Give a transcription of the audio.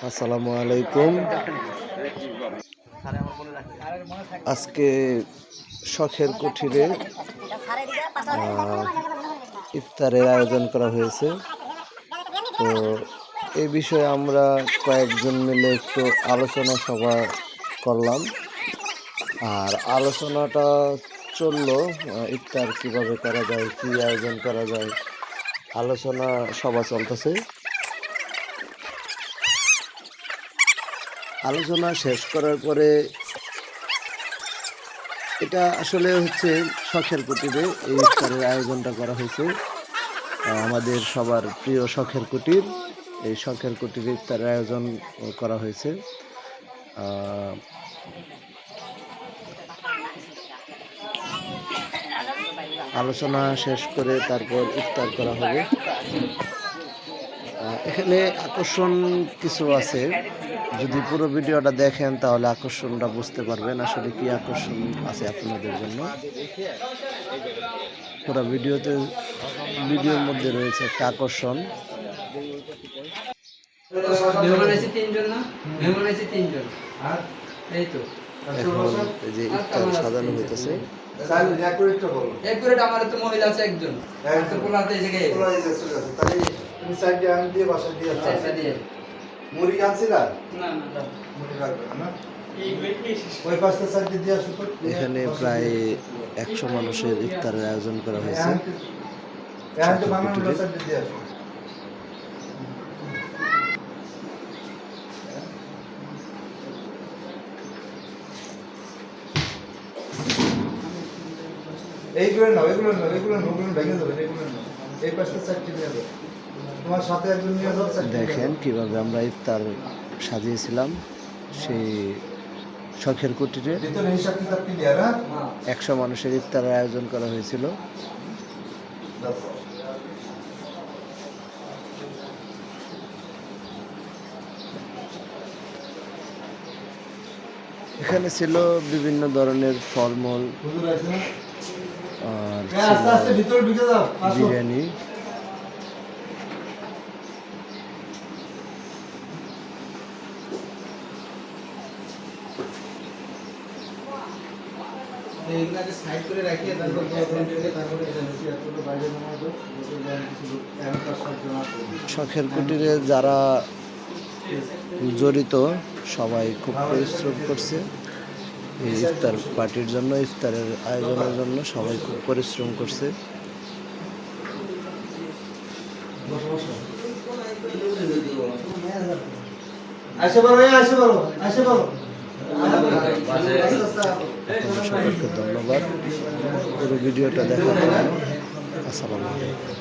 আসসালামু আলাইকুম। আজকে শখের কুঠিরে ইফতারের আয়োজন করা হয়েছে। তো এই বিষয়ে আমরা কয়েকজন মিলে একটু আলোচনা সভা করলাম। আর আলোচনাটা চললো ইফতার কিভাবে করা যায়, কি আয়োজন করা যায়, আলোচনা সভা চলতেছে। আলোচনা শেষ করার পরে এটা আসলে হচ্ছে শখের কুটিরে এই ইফতারের আয়োজনটা করা হয়েছে। আমাদের সবার প্রিয় শখের কুটির, এই শখের কুটিরে ইফতারের আয়োজন করা হয়েছে। আলোচনা শেষ করে তারপর ইফতার করা হবে। এখানে আকর্ষণ কিছু আছে, যদি পুরো ভিডিওটা দেখেন তাহলে আকর্ষণটা বুঝতে পারবেন আসলে কি আকর্ষণ আছে আপনাদের জন্য। পুরো ভিডিওর মধ্যে রয়েছে একটা আকর্ষণ। এখন এই যে ইফতার সাজানো হইতেছে। আমার তো মহিলা আছে একজন, এখানে প্রায় 100 মানুষের ইফতারের আয়োজন করা হয়েছে। এইগুলো নাও, এগুলো নাও, এগুলো নাও, এগুলো ভেঙে যাবে, এগুলো নাও। এই পাশটা চারটি নিয়ে যাবে। তোমার সাথে একজন নিয়ে যাও। দেখেন কিভাবে আমরা ইফতার সাজিয়েছিলাম সেই শখের কুটিরে। 100 মানুষের ইফতারের আয়োজন করা হয়েছিল। এখানে ছিল বিভিন্ন ধরনের ফলমূল আর বিরিয়ানি। শখের কুটিরে যারা জড়িত সবাই খুব পরিশ্রম করছে এই ইফতার পার্টির জন্য, ইফতারের আয়োজনের জন্য সবাই খুব পরিশ্রম করছে। সবাইকে ধন্যবাদ পুরো ভিডিওটা দেখার জন্য। আসসালামু আলাইকুম।